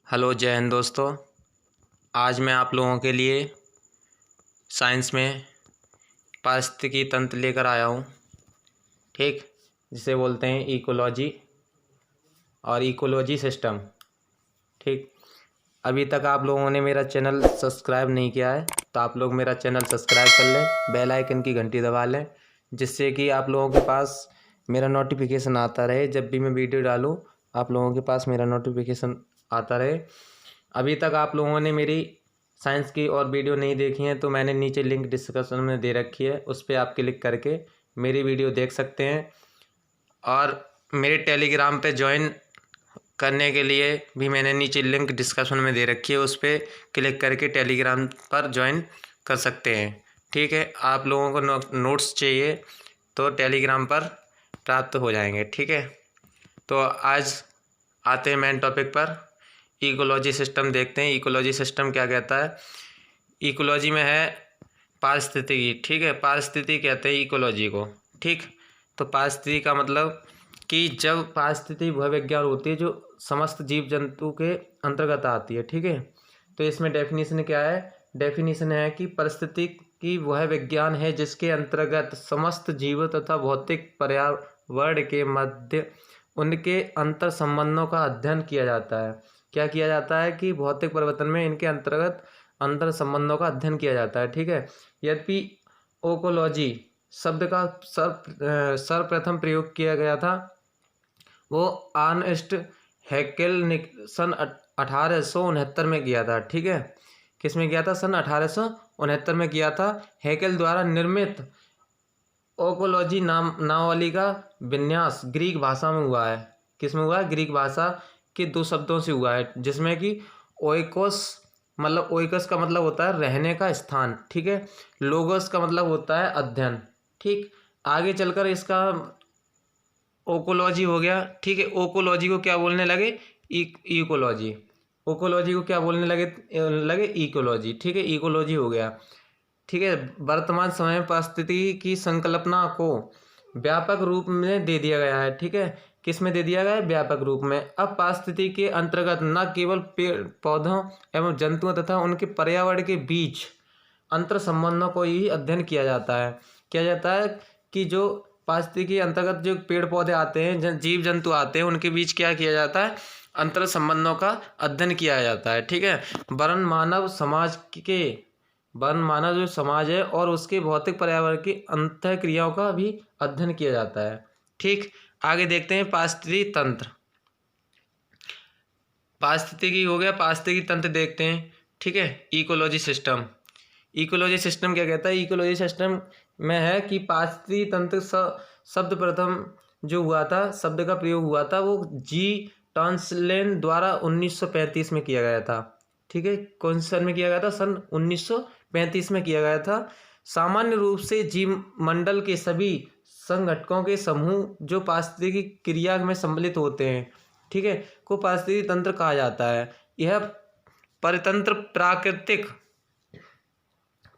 Hello जय हिंद दोस्तों। आज मैं आप लोगों के लिए साइंस में पारिस्थितिकी तंत्र लेकर आया हूँ। ठीक, जिसे बोलते हैं इकोलॉजी और इकोलॉजी सिस्टम। ठीक, अभी तक आप लोगों ने मेरा चैनल सब्सक्राइब नहीं किया है तो आप लोग मेरा चैनल सब्सक्राइब कर लें, बेल आइकन की घंटी दबा लें, जिससे कि आप लोगों के पास मेरा नोटिफिकेशन आता रहे। जब भी मैं वीडियो डालूँ आप लोगों के पास मेरा नोटिफिकेशन आता रहे। अभी तक आप लोगों ने मेरी साइंस की और वीडियो नहीं देखी है तो मैंने नीचे लिंक डिस्क्रिप्शन में दे रखी है, उस पर आप क्लिक करके मेरी वीडियो देख सकते हैं। और मेरे टेलीग्राम पे ज्वाइन करने के लिए भी मैंने नीचे लिंक डिस्क्रिप्शन में दे रखी है, उस पर क्लिक करके टेलीग्राम पर ज्वाइन कर सकते हैं। ठीक है, आप लोगों को नोट्स चाहिए तो टेलीग्राम पर प्राप्त हो जाएंगे। ठीक है, तो आज आते हैं मेन टॉपिक पर। इकोलॉजी सिस्टम देखते हैं। इकोलॉजी सिस्टम क्या कहता है? इकोलॉजी में है पारिस्थितिकी। ठीक है, पारिस्थितिकी कहते हैं इकोलॉजी को। ठीक, तो पारिस्थितिकी का मतलब कि जब पारिस्थितिकी वह विज्ञान होती है जो समस्त जीव जंतु के अंतर्गत आती है। ठीक है, तो इसमें डेफिनेशन क्या है? डेफिनेशन है कि पारिस्थितिकी वह विज्ञान है जिसके अंतर्गत समस्त जीवों तथा भौतिक पर्यावरण के मध्य उनके अंतर संबंधों का अध्ययन किया जाता है। क्या किया जाता है कि भौतिक परिवर्तन में इनके अंतर्गत अंतर संबंधों का अध्ययन किया जाता है। ठीक है, यद्यपि ओकोलॉजी शब्द का सर्वप्रथम प्रयोग किया गया था वो अर्नेस्ट हैकेल ने सन 1869 में किया था। ठीक है, किस में किया था? सन 1869 में किया था। हैकेल द्वारा निर्मित ओकोलॉजी नामावली का विन्यास ग्रीक भाषा में हुआ है। किस में हुआ है? ग्रीक भाषा के दो शब्दों से हुआ है, जिसमें कि ओइकोस मतलब ओइकस का मतलब होता है रहने का स्थान। ठीक है, लोगोस का मतलब होता है अध्ययन। ठीक, आगे चलकर इसका ओकोलॉजी हो गया। ठीक है, ओकोलॉजी को क्या बोलने लगे? इकोलॉजी। ओकोलॉजी को क्या बोलने लगे इकोलॉजी। ठीक है, इकोलॉजी हो गया। ठीक है, वर्तमान समय में पारिस्थितिकी की संकल्पना को व्यापक रूप में दे दिया गया है। ठीक है, किस में दे दिया गया है? व्यापक रूप में। अब पारिस्थितिकी के अंतर्गत न केवल पेड़ पौधों एवं जंतुओं तथा उनके पर्यावरण के बीच अंतर संबंधों को ही अध्ययन किया जाता है। किया जाता है कि जो पारिस्थितिकी के अंतर्गत जो पेड़ पौधे आते हैं, जीव जंतु आते हैं, उनके बीच क्या किया जाता है? अंतर संबंधों का अध्ययन किया जाता है। ठीक है, वर्ण मानव जो समाज है और उसके भौतिक पर्यावरण की अंतः क्रियाओं का भी अध्ययन किया जाता है। ठीक, आगे देखते हैं पारिस्थितिकी तंत्र। पारिस्थितिकी हो गया, पारिस्थितिकी तंत्र देखते हैं। ठीक है, इकोलॉजी सिस्टम। इकोलॉजी सिस्टम क्या कहता है? इकोलॉजी सिस्टम में है कि पारिस्थितिकी तंत्र शब्द प्रथम जो हुआ था, शब्द का प्रयोग हुआ था वो जी टॉन्सलेन द्वारा 1935 में किया गया था। ठीक है, कौन से सन में किया गया था? सन 1935 में किया गया था। सामान्य रूप से जीव मंडल के सभी संघटकों के समूह जो पारिस्थितिकी क्रिया में सम्मिलित होते हैं, ठीक है, को पारिस्थितिकी तंत्र कहा जाता है। यह परितंत्र प्राकृतिक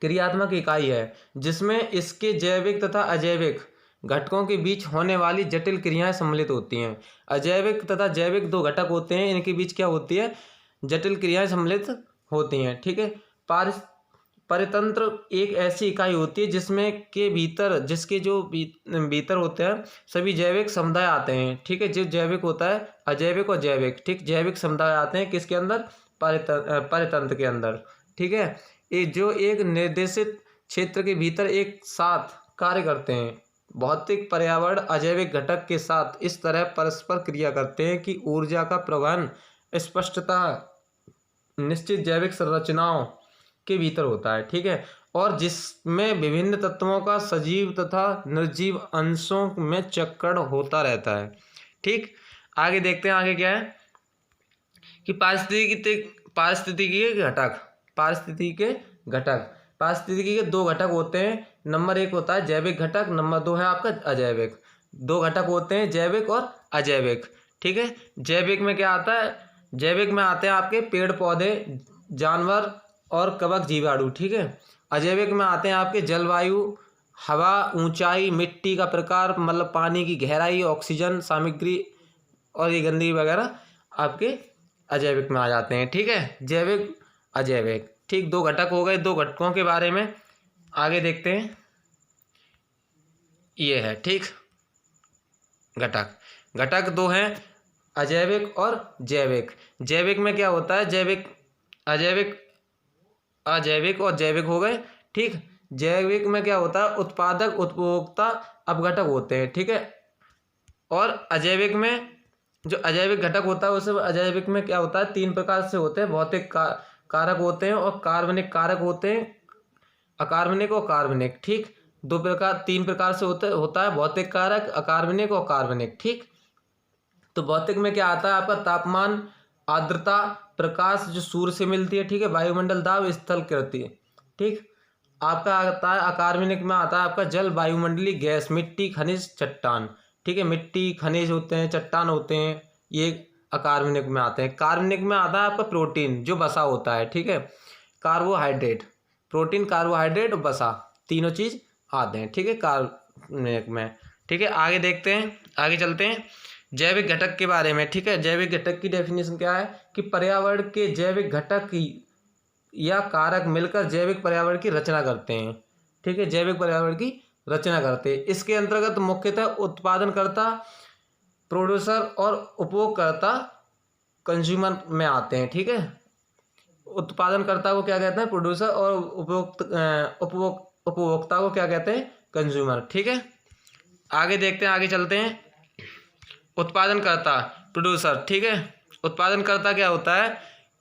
क्रियात्मक इकाई है जिसमें इसके जैविक तथा अजैविक घटकों के बीच होने वाली जटिल क्रियाएं सम्मिलित होती हैं। अजैविक तथा जैविक दो घटक होते हैं, इनके बीच क्या होती है? जटिल क्रियाएं सम्मिलित होती हैं। ठीक है, परितंत्र एक ऐसी इकाई होती है जिसमें के भीतर जिसके जो भीतर होते हैं सभी जैविक समुदाय आते हैं। ठीक है, जो जैविक होता है अजैविक और जैविक, ठीक, जैविक समुदाय आते हैं किसके अंदर? परितंत्र के अंदर। ठीक है, ये जो एक निर्देशित क्षेत्र के भीतर एक साथ कार्य करते हैं। भौतिक पर्यावरण अजैविक घटक के साथ इस तरह परस्पर क्रिया करते हैं कि ऊर्जा का प्रवहन स्पष्टता निश्चित जैविक संरचनाओं के भीतर होता है। ठीक है, और जिसमें विभिन्न तत्वों का सजीव तथा निर्जीव अंशों में चक्रण होता रहता है। ठीक, आगे देखते हैं आगे क्या है कि पारिस्थितिकी के दो घटक होते हैं। नंबर एक होता है जैविक घटक, नंबर दो है आपका अजैविक। दो घटक होते हैं जैविक और अजैविक। ठीक है, जैविक में क्या आता है? जैविक में आते हैं आपके पेड़ पौधे, जानवर और कवक जीवाणु। ठीक है, अजैविक में आते हैं आपके जलवायु, हवा, ऊंचाई, मिट्टी का प्रकार मतलब पानी की गहराई, ऑक्सीजन सामग्री और ये गंदगी वगैरह आपके अजैविक में आ जाते हैं। ठीक है, जैविक अजैविक। ठीक, 2 घटक हो गए। 2 घटकों के बारे में आगे देखते हैं। ये है ठीक घटक। घटक 2 हैं, अजैविक और जैविक। जैविक में क्या होता है, जैविक अजैविक अजैविक और जैविक हो गए। ठीक, जैविक में क्या होता है, उत्पादक उपभोक्ता अपघटक होते हैं। ठीक है, और अजैविक में जो अजैविक घटक होता है उसे अजैविक में क्या होता है, 3 प्रकार से होते हैं। भौतिक कारक होते हैं और कार्बनिक कारक होते हैं, अकार्बनिक और कार्बनिक। ठीक, 3 प्रकार से होता है, भौतिक कारक, अकार्बनिक और कार्बनिक। ठीक, तो भौतिक में क्या आता है आपका, तापमान, आर्द्रता, प्रकाश जो सूर्य से मिलती है। ठीक है, वायुमंडल दाब, स्थल कृति। ठीक, आपका आता है अकार्बनिक में आता है आपका जल, वायुमंडलीय गैस, मिट्टी, खनिज, चट्टान। ठीक है, मिट्टी, खनिज होते हैं, चट्टान होते हैं, ये अकार्बनिक में आते हैं। कार्बनिक में आता है आपका प्रोटीन जो वसा होता है। ठीक है, कार्बोहाइड्रेट, प्रोटीन, कार्बोहाइड्रेट और वसा, तीनों चीज आते हैं। ठीक है, कार्बनिक में। ठीक है, आगे देखते हैं, आगे चलते हैं जैविक घटक के बारे में। ठीक है, जैविक घटक की डेफिनेशन क्या है कि पर्यावरण के जैविक घटक या कारक मिलकर जैविक पर्यावरण की रचना करते हैं। ठीक है, जैविक पर्यावरण की रचना करते हैं। इसके अंतर्गत मुख्यतः उत्पादनकर्ता, प्रोड्यूसर और उपभोगकर्ता, कंज्यूमर में आते हैं। ठीक है, उत्पादनकर्ता को क्या कहते हैं, प्रोड्यूसर, और उपभोक्ता को क्या कहते हैं, कंज्यूमर। ठीक है, आगे देखते हैं, आगे चलते हैं। उत्पादनकर्ता, प्रोड्यूसर। ठीक है, उत्पादनकर्ता क्या होता है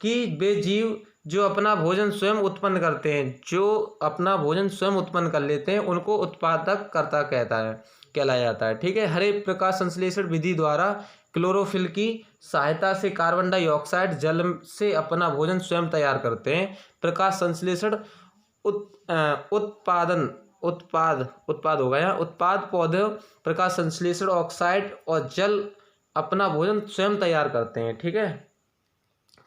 कि वे जीव जो अपना भोजन स्वयं उत्पन्न करते हैं, जो अपना भोजन स्वयं उत्पन्न कर लेते हैं, उनको उत्पादककर्ता कहलाया जाता है। ठीक है, हरे प्रकाश संश्लेषण विधि द्वारा क्लोरोफिल की सहायता से कार्बन डाइऑक्साइड जल से अपना भोजन स्वयं तैयार करते हैं। प्रकाश संश्लेषण उत्पाद हो गया, उत्पाद पौधे प्रकाश संश्लेषण ऑक्साइड और जल अपना भोजन स्वयं तैयार करते हैं। ठीक है,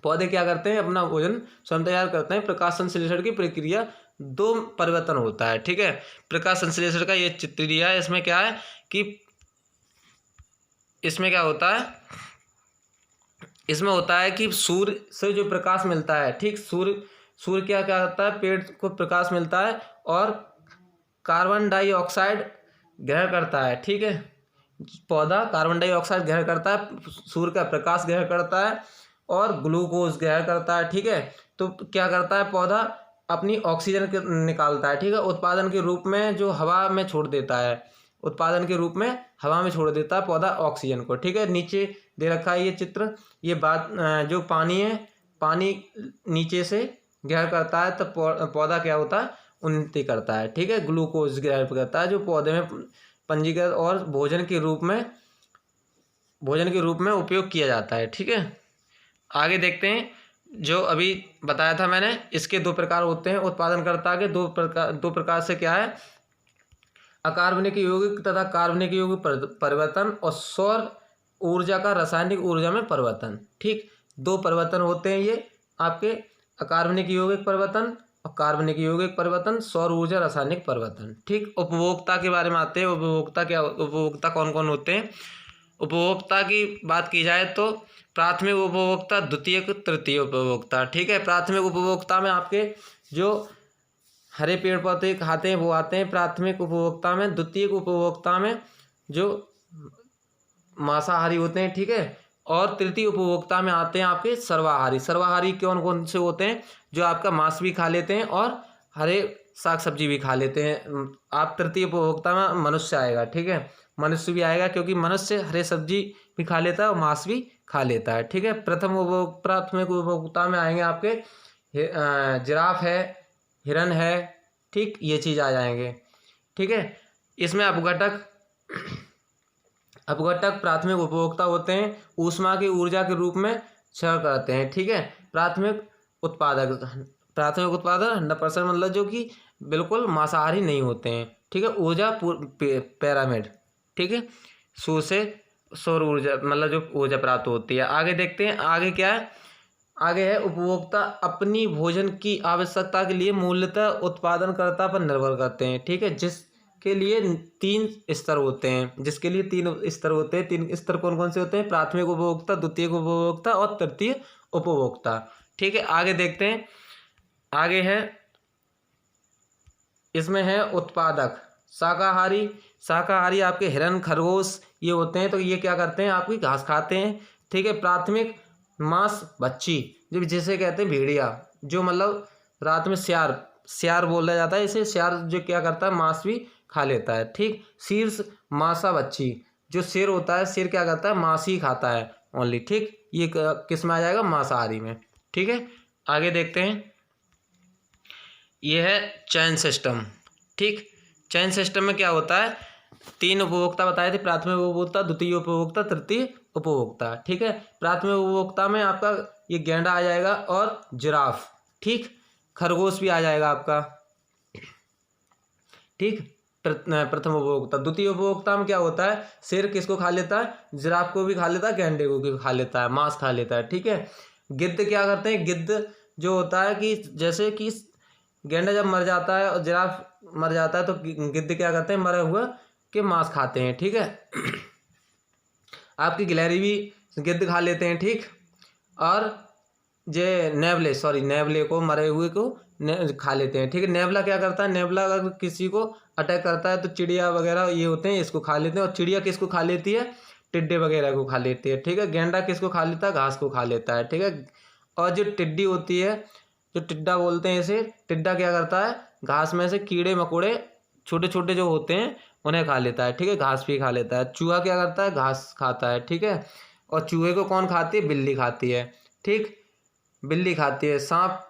पौधे क्या करते हैं, अपना भोजन स्वयं तैयार करते हैं। प्रकाश संश्लेषण की प्रक्रिया 2 परिवर्तन होता है। ठीक है, प्रकाश संश्लेषण का ये चित्र दिया है, इसमें क्या है कि इसमें क्या होता है, इसमें होता है कि सूर्य से जो प्रकाश मिलता है। ठीक, सूर्य क्या क्या होता है, पेड़ को प्रकाश मिलता है और कार्बन डाइऑक्साइड ग्रहण करता है। ठीक है, पौधा कार्बन डाइऑक्साइड ग्रहण करता है, सूर्य का प्रकाश ग्रहण करता है और ग्लूकोज ग्रहण करता है। ठीक है, तो क्या करता है, पौधा अपनी ऑक्सीजन निकालता है। ठीक है, उत्पादन के रूप में जो हवा में छोड़ देता है, उत्पादन के रूप में हवा में छोड़ देता है पौधा ऑक्सीजन को। ठीक है, नीचे दे रखा है ये चित्र। ये बात जो पानी है, पानी नीचे से ग्रहण करता है, तो पौधा क्या होता है, उन्नति करता है। ठीक है, ग्लूकोज ग्रहण करता है जो पौधे में पंजीकृत और भोजन के रूप में उपयोग किया जाता है। ठीक है, आगे देखते हैं, जो अभी बताया था मैंने, इसके 2 प्रकार होते हैं। उत्पादनकर्ता के 2 प्रकार से क्या है, अकार्बनिक यौगिक तथा कार्बनिक यौगिक परिवर्तन और सौर ऊर्जा का रासायनिक ऊर्जा में परिवर्तन। ठीक, 2 परिवर्तन होते हैं ये आपके, अकार्बनिक यौगिक परिवर्तन और कार्बनिक यौगिक परिवर्तन, सौर ऊर्जा, रासायनिक परिवर्तन। ठीक, उपभोक्ता के बारे में आते हैं। उपभोक्ता कौन कौन होते हैं। उपभोक्ता की बात की जाए तो प्राथमिक उपभोक्ता, द्वितीयक, तृतीय उपभोक्ता। ठीक है, प्राथमिक उपभोक्ता में आपके जो हरे पेड़ पौधे खाते हैं वो आते हैं प्राथमिक उपभोक्ता में। द्वितीयक उपभोक्ता में जो मांसाहारी होते हैं। ठीक है, और तृतीय उपभोक्ता में आते हैं आपके सर्वाहारी। सर्वाहारी कौन कौन से होते हैं, जो आपका मांस भी खा लेते हैं और हरे साग सब्जी भी खा लेते हैं। आप तृतीय उपभोक्ता में मनुष्य आएगा। ठीक है, मनुष्य भी आएगा क्योंकि मनुष्य हरे सब्जी भी खा लेता है और मांस भी खा लेता है। ठीक है, प्राथमिक उपभोक्ता में आएंगे आपके जिराफ है, हिरन है। ठीक, ये चीज़ आ जाएंगे। ठीक है, इसमें अपघटक प्राथमिक उपभोक्ता होते हैं, ऊष्मा की ऊर्जा के रूप में क्षरण करते हैं। ठीक है, प्राथमिक उत्पादक 100% मतलब जो कि बिल्कुल मांसाहारी नहीं होते हैं। ठीक है, ऊर्जा पिरामिड। ठीक है, सूर्य से सौर ऊर्जा मतलब जो ऊर्जा प्राप्त होती है। आगे देखते हैं, आगे क्या है, आगे है उपभोक्ता अपनी भोजन की आवश्यकता के लिए मूलतः उत्पादनकर्ता पर निर्भर करते हैं। ठीक है, जिसके लिए 3 स्तर होते हैं, 3 स्तर कौन कौन से होते हैं, प्राथमिक उपभोक्ता, द्वितीयक उपभोक्ता और तृतीय उपभोक्ता। ठीक है, आगे देखते हैं। आगे है, इसमें है उत्पादक। शाकाहारी, शाकाहारी आपके हिरन, खरगोश ये होते हैं, तो ये क्या करते हैं, आपकी घास खाते हैं। ठीक है, प्राथमिक मांस भक्षी, जो जिसे कहते हैं भेड़िया, जो मतलब रात में सियार, सियार बोला जाता है इसे, सियार जो क्या करता है, मांस भी खा लेता है। ठीक, शीर्ष मांसा भक्षी, जो शेर होता है, शेर क्या करता है, मांस ही खाता है ओनली। ठीक, ये किस में आ जाएगा, मांसाहारी में। ठीक है, आगे देखते हैं। ये है चयन सिस्टम। ठीक, चयन सिस्टम में क्या होता है, 3 उपभोक्ता बताए थे, प्राथमिक उपभोक्ता, द्वितीय उपभोक्ता, तृतीय उपभोक्ता। ठीक है, प्राथमिक उपभोक्ता में आपका ये गैंडा आ जाएगा और जिराफ। ठीक, खरगोश भी आ जाएगा आपका। ठीक, प्रथम उपभोक्ता। द्वितीय उपभोक्ता में क्या होता है, शेर किसको खा लेता है, जिराफ को भी खा लेता है, गैंडे को भी खा लेता है, मांस खा लेता है। ठीक है, गिद्ध क्या करते हैं, गिद्ध जो होता है कि जैसे कि गैंडा जब मर जाता है और जिराफ मर जाता है, तो गिद्ध क्या करते हैं, मरे हुए के मांस खाते हैं। ठीक है, आपकी गिलहरी भी गिद्ध खा लेते हैं। ठीक, और जे नेवले, सॉरी नेवले को, मरे हुए को खा लेते हैं। ठीक है, नेवला क्या करता है, नेवला अगर किसी को अटैक करता है तो चिड़िया वगैरह ये होते हैं, इसको खा लेते हैं। और चिड़िया किसको खा लेती है, टिड्डे वगैरह को खा लेती है। ठीक है, गेंडा किसको खा लेता है, घास को खा लेता है। ठीक है, और जो टिड्डी होती है, जो टिड्डा बोलते हैं इसे, टिड्डा क्या करता है, घास में से कीड़े मकोड़े छोटे छोटे जो होते हैं उन्हें खा लेता है। ठीक है, घास भी खा लेता है। चूहा क्या करता है, घास खाता है। ठीक है, और चूहे को कौन खाती है, बिल्ली खाती है। ठीक, बिल्ली खाती है। सांप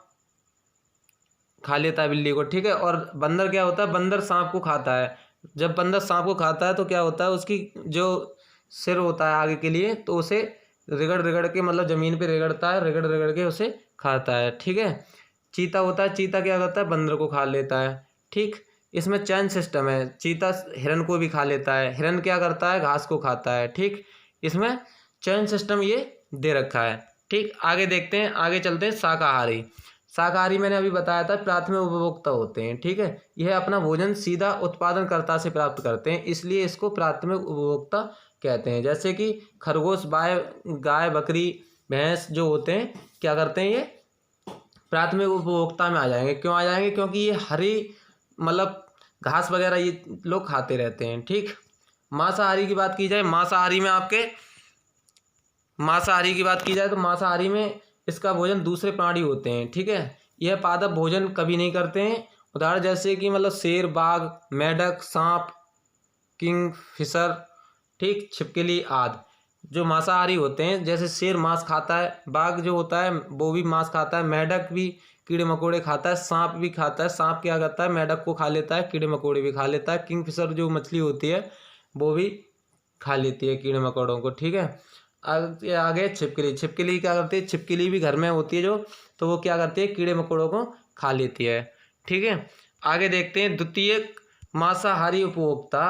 खा लेता है बिल्ली को। ठीक है, और बंदर क्या होता है, बंदर सांप को खाता है। जब बंदर सांप को खाता है तो क्या होता है, उसकी जो सिर होता है आगे के लिए, तो उसे रगड़ रगड़ के, मतलब ज़मीन पे रगड़ता है, रगड़ रगड़ के उसे खाता है। ठीक है, चीता होता है, चीता क्या करता है, बंदर को खा लेता है। ठीक, इसमें चैन सिस्टम है, चीता हिरन को भी खा लेता है, हिरन क्या करता है, घास को खाता है। ठीक, इसमें चैन सिस्टम ये दे रखा है। ठीक, आगे देखते हैं, आगे चलते हैं। शाकाहारी, शाकाहारी मैंने अभी बताया था, प्राथमिक उपभोक्ता होते हैं। ठीक है, यह अपना भोजन सीधा उत्पादनकर्ता से प्राप्त करते हैं, इसलिए इसको प्राथमिक उपभोक्ता कहते हैं। जैसे कि खरगोश, गाय, बकरी, भैंस जो होते हैं, क्या करते हैं, ये प्राथमिक उपभोक्ता में आ जाएंगे। क्यों आ जाएंगे, क्योंकि ये हरी मतलब घास वगैरह ये लोग खाते रहते हैं। ठीक, मांसाहारी की बात की जाए, मांसाहारी में आपके, मांसाहारी की बात की जाए तो मांसाहारी में इसका भोजन दूसरे प्राणी होते हैं। ठीक है, यह पादप भोजन कभी नहीं करते हैं। उदाहरण जैसे कि मतलब शेर, बाघ, मेंढक, सांप, किंग फिशर, ठीक, छिपकली आदि जो मांसाहारी होते हैं। जैसे शेर मांस खाता है, बाघ जो होता है वो भी मांस खाता है, मेंढक भी कीड़े मकोड़े खाता है, सांप भी खाता है। सांप क्या करता है, मेंढक को खा लेता है, कीड़े मकोड़े भी खा लेता है। किंग फिशर जो मछली होती है वो भी खा लेती है कीड़े मकोड़ों को। ठीक है, आगे छिपकली, छिपकली क्या करती है, छिपकली भी घर में होती है जो, तो वो क्या करती है, कीड़े मकोड़ों को खा लेती है। ठीक है, आगे देखते हैं। द्वितीय मांसाहारी उपभोक्ता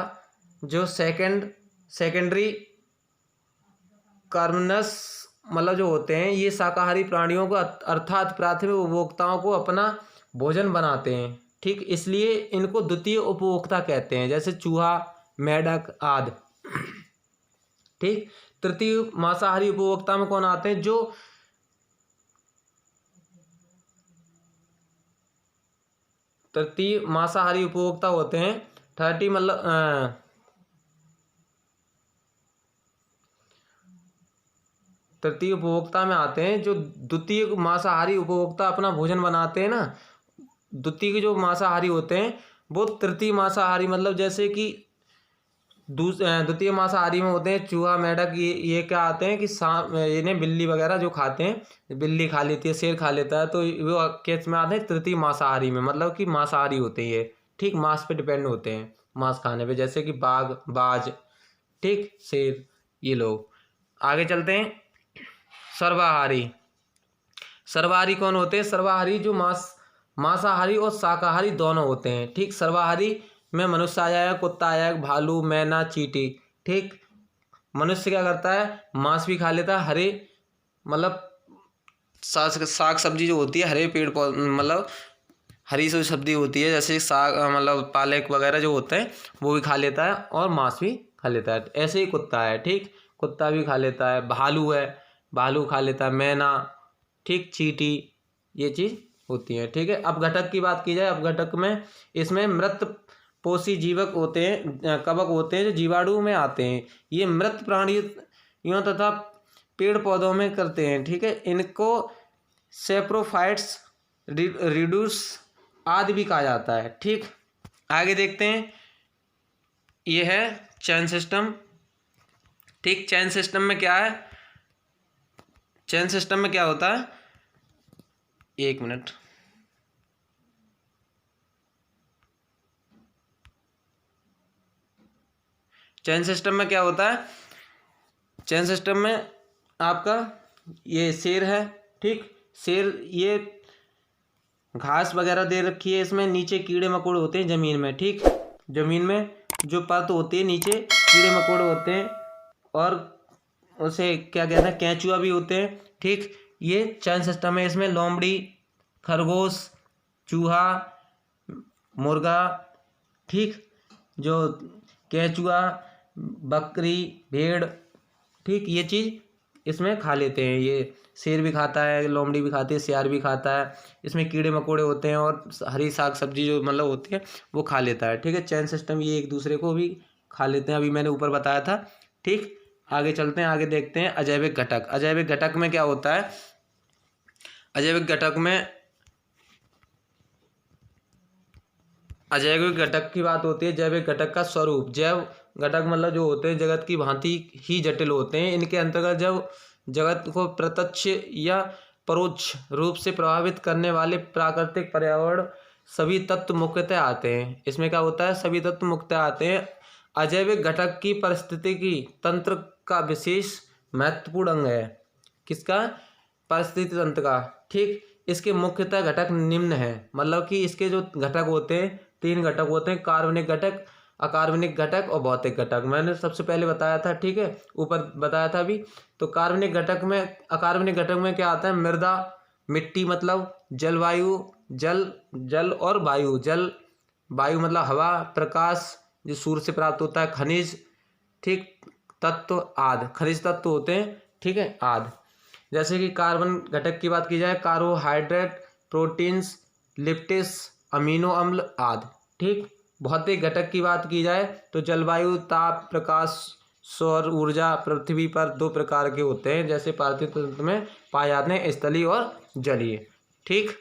जो सेकेंडरी कार्निवरस मतलब जो होते हैं, ये शाकाहारी प्राणियों को अर्थात प्राथमिक उपभोक्ताओं को अपना भोजन बनाते हैं। ठीक, इसलिए इनको द्वितीय उपभोक्ता कहते हैं, जैसे चूहा, मेंढक आदि। ठीक, तृतीय मांसाहारी उपभोक्ता में कौन आते हैं, जो तृतीय मांसाहारी उपभोक्ता होते हैं, 30 मतलब तृतीय उपभोक्ता में आते हैं, जो द्वितीय मांसाहारी उपभोक्ता अपना भोजन बनाते हैं ना। द्वितीय जो मांसाहारी होते हैं वो तृतीय मांसाहारी, मतलब जैसे कि द्वितीय मांसाहारी में होते हैं चूहा, मेंढक, ये क्या आते हैं कि सांप, इन्हें बिल्ली वगैरह जो खाते हैं, बिल्ली खा लेती है, शेर खा लेता है, तो वो केस में आते हैं तृतीय मांसाहारी में, मतलब कि मांसाहारी होते हैं ये। ठीक, मांस पे डिपेंड होते हैं, मांस खाने पे, जैसे कि बाघ, बाज, ठीक, शेर, ये लोग। आगे चलते हैं। सर्वाहारी, सर्वाहारी कौन होते हैं, सर्वाहारी जो मांसाहारी और शाकाहारी दोनों होते हैं। ठीक, सर्वाहारी में मनुष्य आ जाएगा, कुत्ता आ जाएगा, भालू, मैना, चींटी। ठीक, मनुष्य क्या करता है, मांस भी खा लेता है, हरे मतलब साग सब्जी जो होती है, हरे पेड़ पौधे, मतलब हरी सी सब्जी होती है, जैसे साग मतलब पालक वगैरह जो होते हैं वो भी खा लेता है, और मांस भी खा लेता है। ऐसे ही कुत्ता है। ठीक, कुत्ता भी खा लेता है। भालू है, भालू खा लेता है। मैना, ठीक, चींटी, ये चीज़ होती है। ठीक है, अब घटक की बात की जाए। अब घटक में इसमें मृत पोषी जीवक होते हैं, कवक होते हैं जो जीवाणु में आते हैं। ये मृत प्राणियों तथा पेड़ पौधों में करते हैं। ठीक है, इनको सेप्रोफाइट्स, रिड्यूस आदि भी कहा जाता है। ठीक, आगे देखते हैं। ये है चैन सिस्टम। ठीक, चैन सिस्टम में क्या है, चैन सिस्टम में क्या होता है, एक मिनट, चैन सिस्टम में क्या होता है, चैन सिस्टम में आपका ये शेर है। ठीक, शेर ये घास वगैरह दे रखी है, इसमें नीचे कीड़े मकोड़े होते हैं ज़मीन में। ठीक, ज़मीन में जो परत होती है नीचे कीड़े मकोड़े होते हैं और उसे क्या कहते हैं, केंचुआ भी होते हैं। ठीक, ये चैन सिस्टम है। इसमें लोमड़ी, खरगोश, चूहा, मुर्गा, ठीक, जो केंचुआ, बकरी, भेड़, ठीक, ये चीज़ इसमें खा लेते हैं। ये शेर भी खाता है, लोमड़ी भी खाती है, सियार भी खाता है। इसमें कीड़े मकोड़े होते हैं और हरी साग सब्जी जो मतलब होती है वो खा लेता है। ठीक है, चैन सिस्टम ये एक दूसरे को भी खा लेते हैं, अभी मैंने ऊपर बताया था। ठीक, आगे चलते हैं, आगे देखते हैं अजैविक घटक। अजैविक घटक में क्या होता है, अजैविक घटक में, अजैविक घटक की बात होती है। जैविक घटक का स्वरूप, जैव घटक मतलब जो होते हैं जगत की भांति ही जटिल होते हैं। इनके अंतर्गत जब जगत को प्रत्यक्ष या परोक्ष रूप से प्रभावित करने वाले प्राकृतिक पर्यावरण सभी तत्व मुख्यतः आते हैं। इसमें क्या होता है, सभी तत्व मुख्यतः आते हैं। अजैविक घटक की पारिस्थितिकी तंत्र का विशेष महत्वपूर्ण अंग है। किसका, पारिस्थितिकी तंत्र का। ठीक, इसके मुख्यतः घटक निम्न है, मतलब कि इसके जो घटक होते हैं, 3 घटक होते हैं, कार्बनिक घटक, अकार्बनिक घटक और भौतिक घटक। मैंने सबसे पहले बताया था, ठीक है, ऊपर बताया था अभी। तो कार्बनिक घटक में, अकार्बनिक घटक में क्या आता है, मृदा, मिट्टी मतलब जलवायु, जल और वायु। जल, वायु मतलब हवा, प्रकाश जो सूर्य से प्राप्त होता है, खनिज, ठीक, तत्व आदि, खनिज तत्व होते हैं। ठीक है, आदि। जैसे कि कार्बन घटक की बात की जाए, कार्बोहाइड्रेट, प्रोटीन्स, लिपिड्स, अमीनो अम्ल आदि। ठीक, भौतिक घटक की बात की जाए तो जलवायु, ताप, प्रकाश, सौर ऊर्जा। पृथ्वी पर 2 प्रकार के होते हैं, जैसे पार्थिव तंत्र में पाए जाते हैं, स्थलीय और जलीय। ठीक,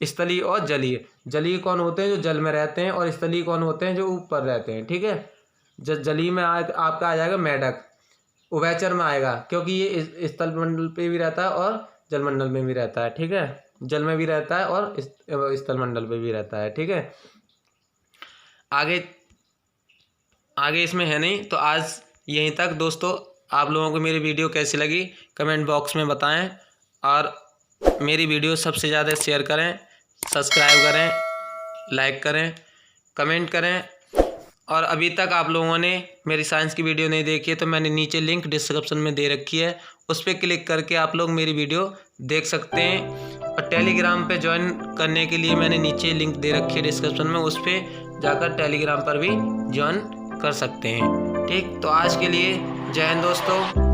स्थलीय और जलीय। जलीय कौन होते हैं, जो जल में रहते हैं, और स्थलीय कौन होते हैं, जो ऊपर रहते हैं। ठीक है, जलीय में आपका आ जाएगा मेढक, उभयचर में आएगा, क्योंकि ये स्थल मंडल पे भी रहता है और जल मंडल में भी रहता है। ठीक है, जल में भी रहता है और स्थल मंडल पे भी रहता है। ठीक है, आगे इसमें है नहीं। तो आज यहीं तक दोस्तों। आप लोगों को मेरी वीडियो कैसी लगी कमेंट बॉक्स में बताएं, और मेरी वीडियो सबसे ज़्यादा शेयर करें, सब्सक्राइब करें, लाइक करें, कमेंट करें। और अभी तक आप लोगों ने मेरी साइंस की वीडियो नहीं देखी है तो मैंने नीचे लिंक डिस्क्रिप्शन में दे रखी है, उस पर क्लिक करके आप लोग मेरी वीडियो देख सकते हैं। और टेलीग्राम पे ज्वाइन करने के लिए मैंने नीचे लिंक दे रखी है डिस्क्रिप्शन में, उस पर जाकर टेलीग्राम पर भी ज्वाइन कर सकते हैं। ठीक, तो आज के लिए जय हिंद दोस्तों।